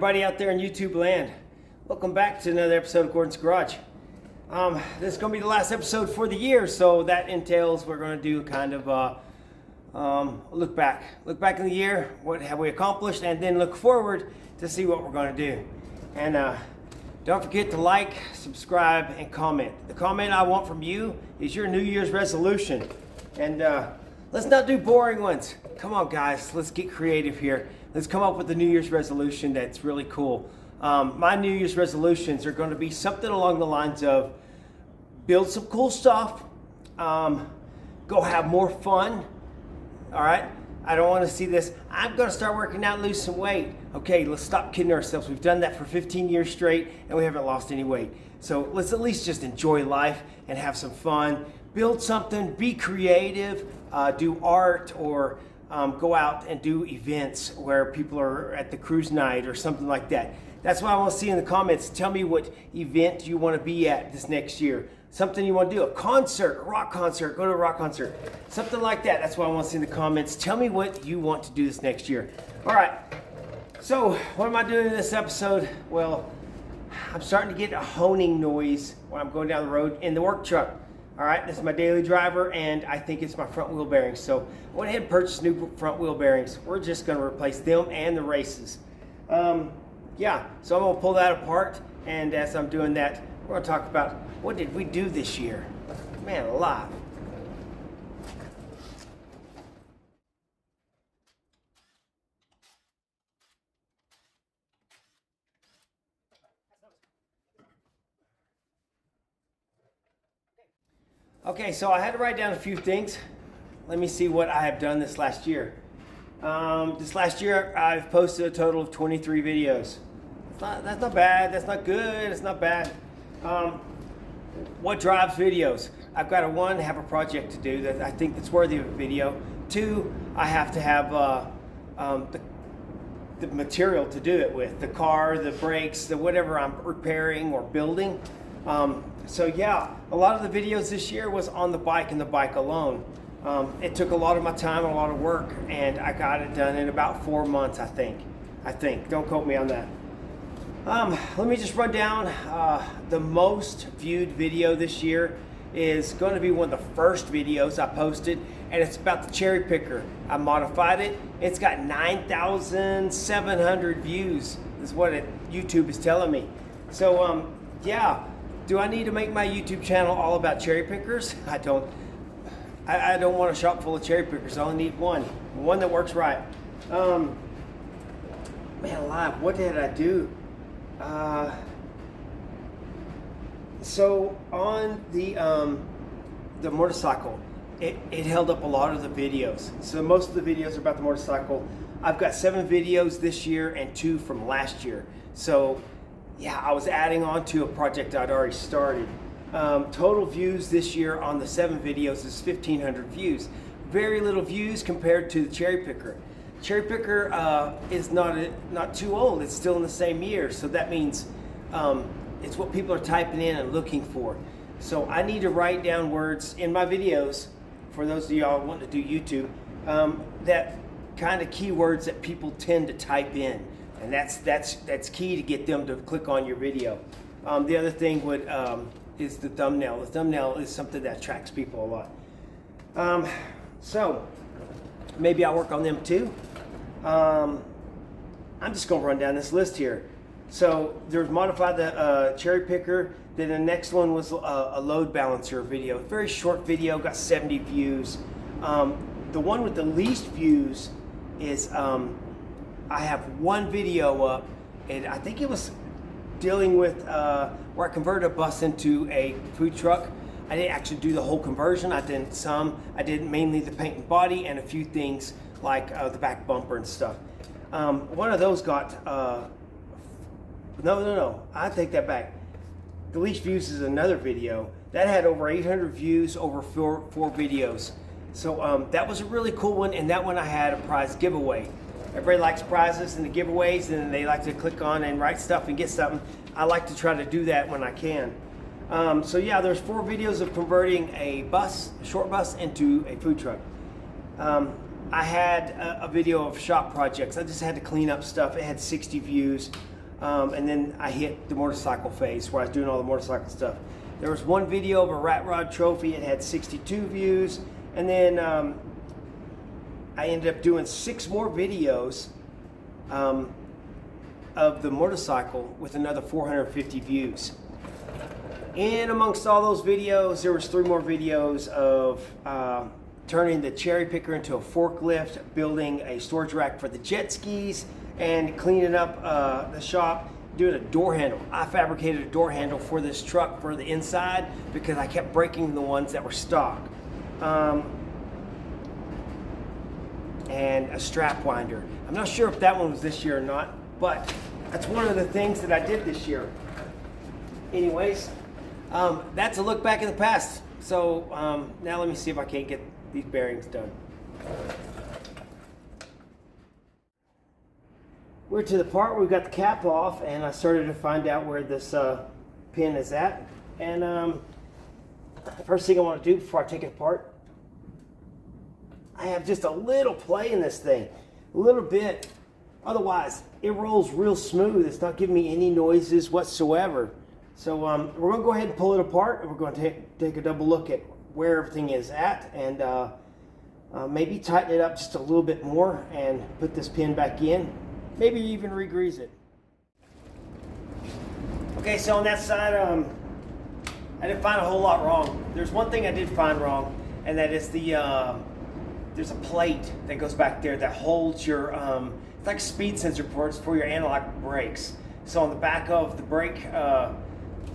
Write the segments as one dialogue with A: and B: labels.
A: everybody out there in YouTube land. Welcome back to another episode of Gordon's Garage. This is going to be the last episode for the year, so that entails we're going to do kind of a look back in the year, what have we accomplished, and then look forward to see what we're going to do. And don't forget to like, subscribe, and comment. The comment I want from you is your New Year's resolution. And let's not do boring ones. Come on, guys, let's get creative here. Let's come up with a New Year's resolution that's really cool. My New Year's resolutions are going to be something along the lines of build some cool stuff, go have more fun, all right? I don't want to see this, I'm going to start working out and lose some weight. Okay, let's stop kidding ourselves. We've done that for 15 years straight and we haven't lost any weight. So let's at least just enjoy life and have some fun. Build something, be creative, do art, or go out and do events where people are at the cruise night or something like that. That's what I want to see in the comments. Tell me what event you want to be at this next year. Something you want to do, a concert, a rock concert, go to a rock concert. Something like that. That's what I want to see in the comments. Tell me what you want to do this next year. All right. So what am I doing in this episode? Well, I'm starting to get a honing noise when I'm going down the road in the work truck. All right, this is my daily driver, and I think it's my front wheel bearings. So I went ahead and purchased new front wheel bearings. We're just going to replace them and the races. Yeah, so I'm going to pull that apart, and as I'm doing that, we're going to talk about what did we do this year. Man alive. Okay, so I had to write down a few things. Let me see what I have done this last year. This last year, I've posted a total of 23 videos. That's not bad, that's not good, it's not bad. What drives videos? I've got to, one, have a project to do that I think that's worthy of a video. Two, I have to have the material to do it with, the car, the brakes, the whatever I'm repairing or building. So yeah, a lot of the videos this year was on the bike and the bike alone. It took a lot of my time, a lot of work, and I got it done in about 4 months, I think. Don't quote me on that. Let me just run down the most viewed video this year is going to be one of the first videos I posted, and it's about the cherry picker. I modified it. It's got 9,700 views is what YouTube is telling me. So yeah, do I need to make my YouTube channel all about cherry pickers? I don't want a shop full of cherry pickers. I only need one that works right. Man alive, what did I do? So on the motorcycle, it held up a lot of the videos. So most of the videos are about the motorcycle. I've got 7 videos this year and 2 from last year. So yeah, I was adding on to a project I'd already started. Total views this year on the 7 videos is 1,500 views. Very little views compared to the cherry picker. Cherry picker is not too old. It's still in the same year, so that means it's what people are typing in and looking for. So I need to write down words in my videos for those of y'all wanting to do YouTube, that kind of keywords that people tend to type in, and that's key to get them to click on your video. The other thing is the thumbnail. The thumbnail is something that attracts people a lot. So maybe I'll work on them too. I'm just going to run down this list here. So there's modified the cherry picker. Then the next one was a load balancer video. Very short video, got 70 views. The one with the least views is I have one video up, and I think it was dealing with where I converted a bus into a food truck. I didn't actually do the whole conversion. I did mainly the paint and body and a few things like the back bumper and stuff. One of those got, no, I take that back. The least views is another video. That had over 800 views over four videos. So that was a really cool one, and that one I had a prize giveaway. Everybody likes prizes and the giveaways, and they like to click on and write stuff and get something. I like to try to do that when I can. So yeah, there's 4 videos of converting a short bus into a food truck. I had a video of shop projects. I just had to clean up stuff. It had 60 views. And then I hit the motorcycle phase where I was doing all the motorcycle stuff. There was one video of a rat rod trophy. It had 62 views. And then I ended up doing 6 more videos of the motorcycle with another 450 views. And amongst all those videos, there was 3 more videos of turning the cherry picker into a forklift, building a storage rack for the jet skis, and cleaning up the shop, doing a door handle. I fabricated a door handle for this truck for the inside because I kept breaking the ones that were stock. And a strap winder. I'm not sure if that one was this year or not, but that's one of the things that I did this year. Anyways, that's a look back in the past. So now let me see if I can't get these bearings done. We're to the part where we got the cap off, and I started to find out where this pin is at. And first thing I want to do before I take it apart, I have just a little play in this thing, a little bit. Otherwise, it rolls real smooth. It's not giving me any noises whatsoever. So we're going to go ahead and pull it apart, and we're going to take a double look at where everything is at, and maybe tighten it up just a little bit more and put this pin back in. Maybe even re-grease it. Okay, so on that side, I didn't find a whole lot wrong. There's one thing I did find wrong, and that is there's a plate that goes back there that holds your, it's like speed sensor ports for your analog brakes. So on the back of the brake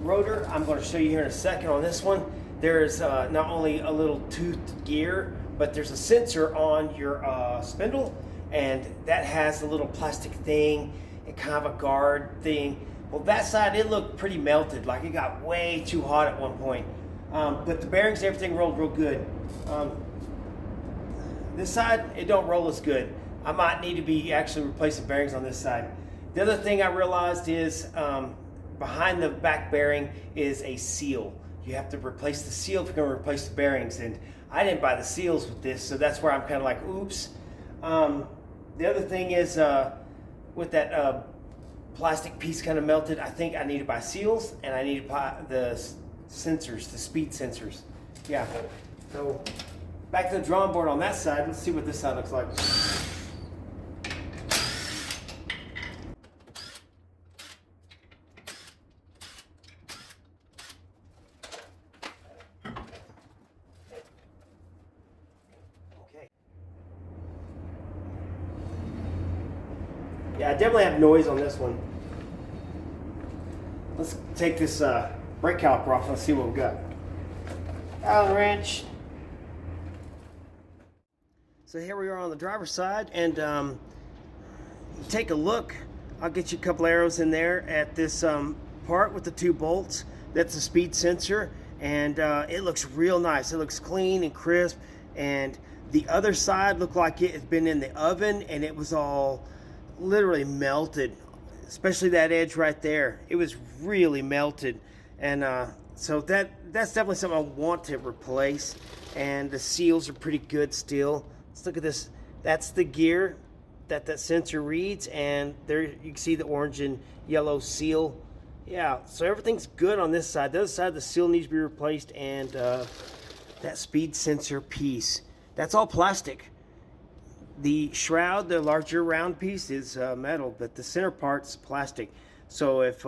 A: rotor, I'm going to show you here in a second on this one, there's not only a little toothed gear, but there's a sensor on your spindle, and that has a little plastic thing and kind of a guard thing. Well, that side, it looked pretty melted, like it got way too hot at one point. But the bearings and everything rolled real good. This side, it don't roll as good. I might need to be actually replacing bearings on this side. The other thing I realized is behind the back bearing is a seal. You have to replace the seal if you're going to replace the bearings, and I didn't buy the seals with this, so that's where I'm kind of like, oops. The other thing is with that plastic piece kind of melted, I think I need to buy seals, and I need to buy the sensors, the speed sensors. Yeah, so back to the drawing board on that side. Let's see what this side looks like. Okay. Yeah, I definitely have noise on this one. Let's take this brake caliper off and see what we got. Allen wrench. So here we are on the driver's side, and take a look. I'll get you a couple arrows in there at this part with the 2 bolts. That's a speed sensor, and it looks real nice. It looks clean and crisp, and the other side looked like it had been in the oven, and it was all literally melted, especially that edge right there. It was really melted, and so that's definitely something I want to replace. And the seals are pretty good still. Let's look at this. That's the gear that sensor reads, and there you can see the orange and yellow seal. Yeah, so everything's good on this side. The other side, the seal needs to be replaced, and that speed sensor piece, that's all plastic. The shroud, the larger round piece, is metal, but the center part's plastic. So if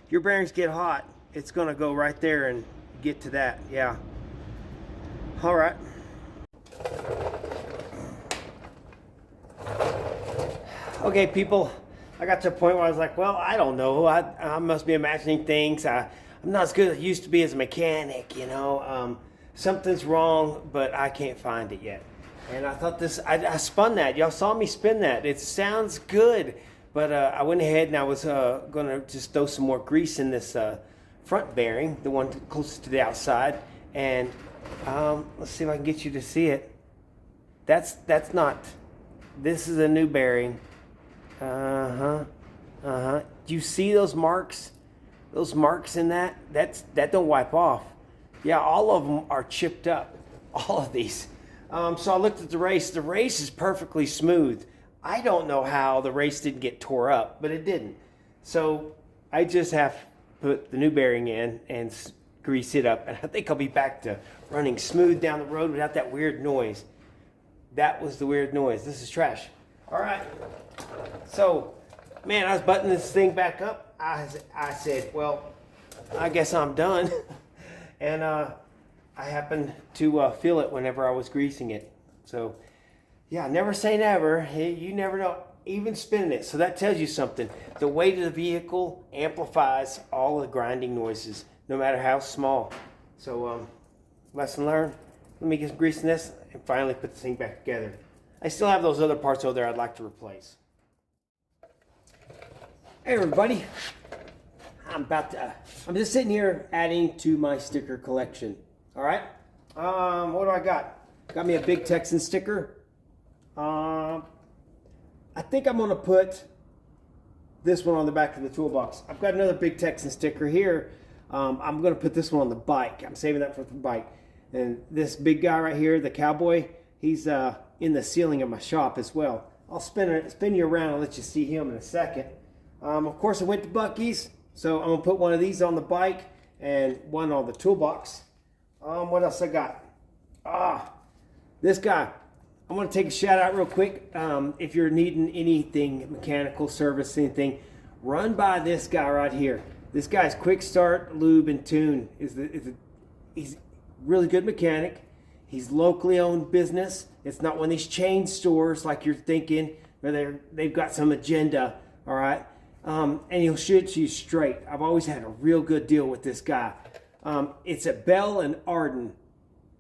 A: your bearings get hot, it's going to go right there and get to that. Yeah. All right. Okay, people, I got to a point where I was like, well, I don't know. I must be imagining things. I'm not as good as I used to be as a mechanic, you know. Something's wrong, but I can't find it yet. And I thought I spun that. Y'all saw me spin that. It sounds good. But I went ahead and I was going to just throw some more grease in this front bearing, the one closest to the outside. And let's see if I can get you to see it. That's not. This is a new bearing. Do you see those marks? Those marks in that? That don't wipe off. Yeah, all of them are chipped up. All of these. So I looked at the race. The race is perfectly smooth. I don't know how the race didn't get tore up, but it didn't. So I just have put the new bearing in and grease it up, and I think I'll be back to running smooth down the road without that weird noise. That was the weird noise. This is trash. All right. So, man, I was buttoning this thing back up. I said, well, I guess I'm done. And I happened to feel it whenever I was greasing it. So, yeah, never say never. You never know. Even spinning it. So that tells you something. The weight of the vehicle amplifies all the grinding noises, no matter how small. So, lesson learned. Let me get greasing this and finally put this thing back together. I still have those other parts over there I'd like to replace. Hey everybody. I'm just sitting here adding to my sticker collection. All right. What do I got? Got me a Big Texan sticker. I think I'm gonna put this one on the back of the toolbox. I've got another Big Texan sticker here. I'm gonna put this one on the bike. I'm saving that for the bike. And this big guy right here, the cowboy, he's in the ceiling of my shop as well. I'll spin you around and let you see him in a second. Of course, I went to Buc-ee's, so I'm gonna put one of these on the bike and one on the toolbox. What else I got? This guy. I'm gonna take a shout out real quick. If you're needing anything mechanical service, anything, run by this guy right here. This guy's Quick Start Lube and Tune. He's really good mechanic. He's locally owned business. It's not one of these chain stores like you're thinking, where they've got some agenda. All right, and he'll shoot you straight. I've always had a real good deal with this guy. It's at Bell and Arden.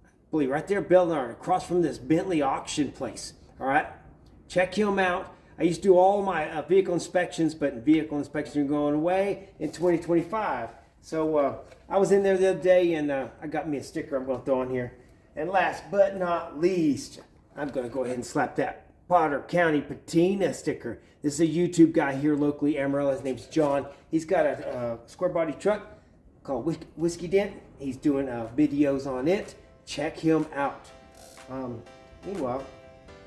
A: I believe right there, Bell and Arden, across from this Bentley auction place. All right, check him out. I used to do all my vehicle inspections, but vehicle inspections are going away in 2025. So I was in there the other day, and I got me a sticker I'm going to throw on here. And last but not least, I'm going to go ahead and slap that Potter County Patina sticker. This is a YouTube guy here locally, Amarillo. His name's John. He's got a square body truck called Whiskey Dent. He's doing videos on it. Check him out. Meanwhile,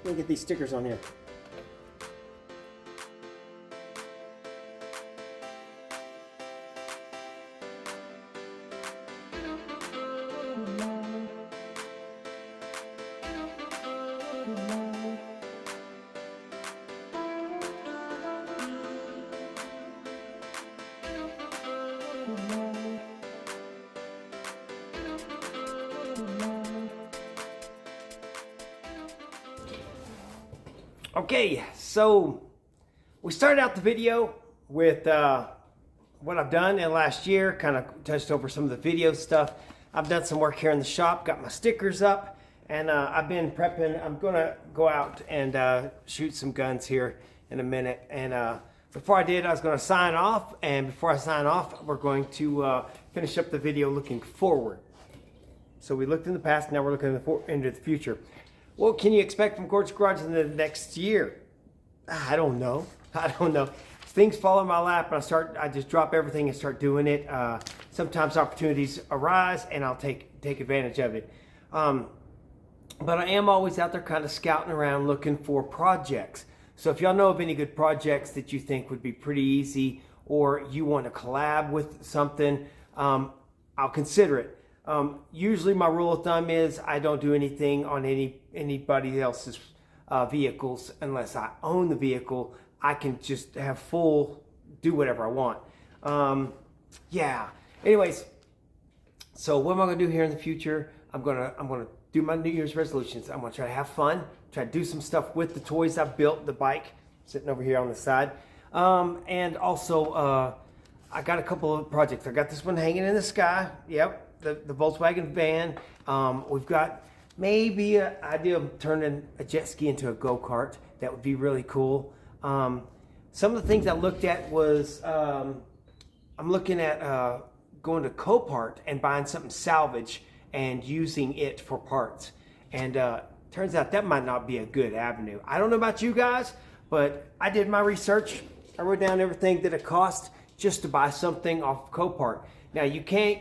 A: let me get these stickers on here. Okay, so we started out the video with what I've done in the last year, kind of touched over some of the video stuff. I've done some work here in the shop, got my stickers up, and I've been prepping. I'm gonna go out and shoot some guns here in a minute. And before I did, I was gonna sign off, and before I sign off, we're going to finish up the video looking forward. So we looked in the past, now we're looking into the future. What can you expect from Gord's Garage in the next year? I don't know. Things fall in my lap, and I just drop everything and start doing it. Sometimes opportunities arise, and I'll take advantage of it. But I am always out there kind of scouting around looking for projects. So if y'all know of any good projects that you think would be pretty easy, or you want to collab with something, I'll consider it. Usually my rule of thumb is I don't do anything on anybody else's vehicles unless I own the vehicle. I can just have do whatever I want. Yeah. Anyways, so what am I gonna do here in the future? I'm gonna do my New Year's resolutions. I'm gonna try to have fun, try to do some stuff with the toys I've built, the bike sitting over here on the side, and also I got a couple of projects. I got this one hanging in the sky. Yep. The Volkswagen van. We've got maybe an idea of turning a jet ski into a go-kart. That would be really cool. Some of the things I looked at was I'm looking at going to Copart and buying something salvage and using it for parts. And turns out that might not be a good avenue. I don't know about you guys, but I did my research. I wrote down everything that it cost just to buy something off Copart. Now you can't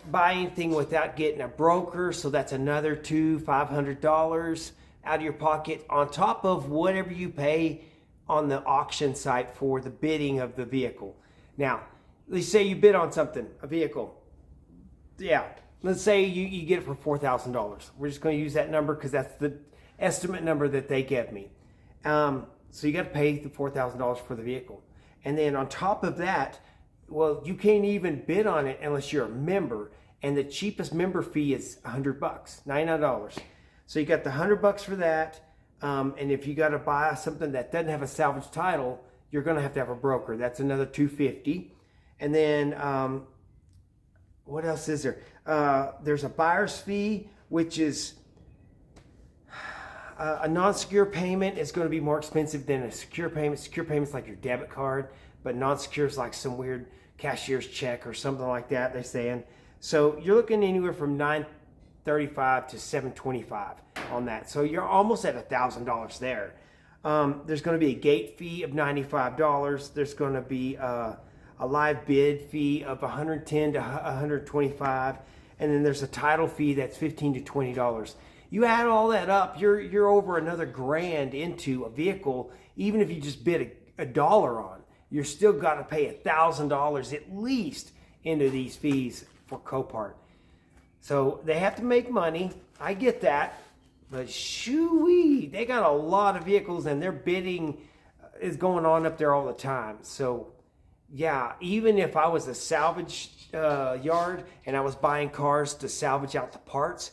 A: buy anything without getting a broker, so that's another $500 out of your pocket on top of whatever you pay on the auction site for the bidding of the vehicle. Now, let's say you bid on something, a vehicle. Yeah, let's say you get it for $4,000. We're just going to use that number because that's the estimate number that they gave me. So you got to pay the $4,000 for the vehicle. And then on top of that, well, you can't even bid on it unless you're a member. And the cheapest member fee is $100, $99. So you got the $100 for that. And if you got to buy something that doesn't have a salvage title, you're going to have a broker. That's another $250. And then what else is there? There's a buyer's fee, which is a non-secure payment is going to be more expensive than a secure payment. Secure payment's like your debit card, but non-secure is like some weird cashier's check or something like that, they're saying. So you're looking anywhere from $935 to $725 on that. So you're almost at $1,000 there. There's going to be a gate fee of $95. There's going to be a live bid fee of $110 to $125, and then there's a title fee that's $15 to $20. You add all that up, you're over another grand into a vehicle. Even if you just bid a dollar on, you're still got to pay $1,000 at least into these fees for Copart. So they have to make money. I get that, but shoo-wee, they got a lot of vehicles and their bidding is going on up there all the time. So yeah, even if I was a salvage yard and I was buying cars to salvage out the parts,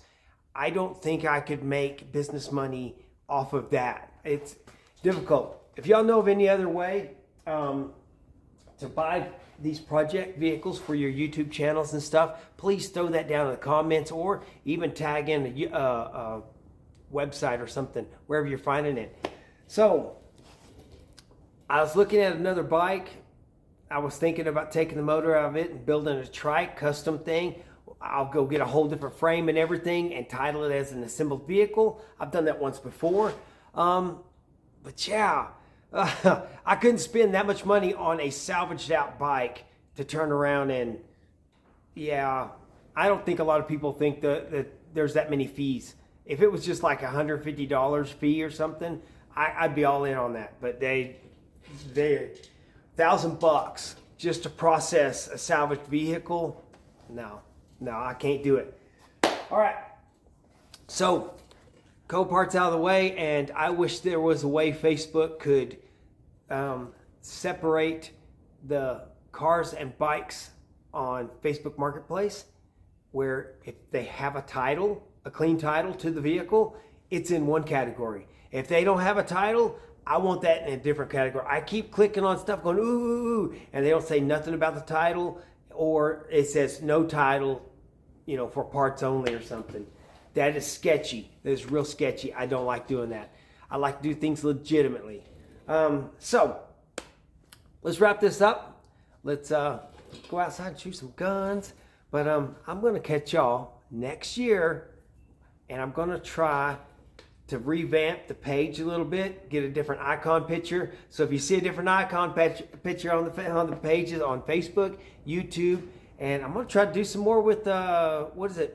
A: I don't think I could make business money off of that. It's difficult. If y'all know of any other way to buy these project vehicles for your YouTube channels and stuff, please throw that down in the comments, or even tag in a website or something, wherever you're finding it. So I was looking at another bike. I was thinking about taking the motor out of it and building a trike custom thing. I'll go get a whole different frame and everything and title it as an assembled vehicle. I've done that once before. But yeah, I couldn't spend that much money on a salvaged out bike to turn around and, yeah, I don't think a lot of people think that there's that many fees. If it was just like $150 fee or something, I'd be all in on that. But they're $1,000 just to process a salvaged vehicle. No, I can't do it. All right. So Copart's out of the way, and I wish there was a way Facebook could separate the cars and bikes on Facebook Marketplace, where if they have a title, a clean title to the vehicle, it's in one category. If they don't have a title, I want that in a different category. I keep clicking on stuff going, ooh, and they don't say nothing about the title, or it says no title, for parts only or something. That is sketchy. That is real sketchy. I don't like doing that. I like to do things legitimately. So let's wrap this up. Let's go outside and shoot some guns. But I'm going to catch y'all next year, and I'm going to try to revamp the page a little bit, get a different icon picture. So if you see a different icon picture on the pages on Facebook, YouTube, and I'm going to try to do some more with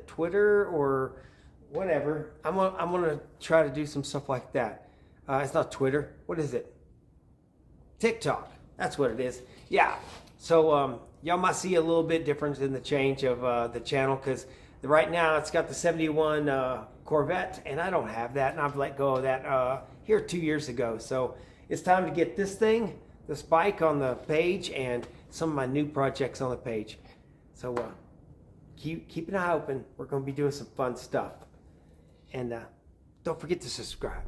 A: Twitter or whatever. I'm going to try to do some stuff like that. It's not Twitter. What is it? TikTok. That's what it is. Yeah. So y'all might see a little bit difference in the change of the channel, because right now it's got the 71 Corvette, and I don't have that, and I've let go of that here 2 years ago. So it's time to get this bike on the page, and some of my new projects on the page. So keep an eye open. We're going to be doing some fun stuff. And don't forget to subscribe.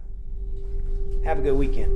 A: Have a good weekend.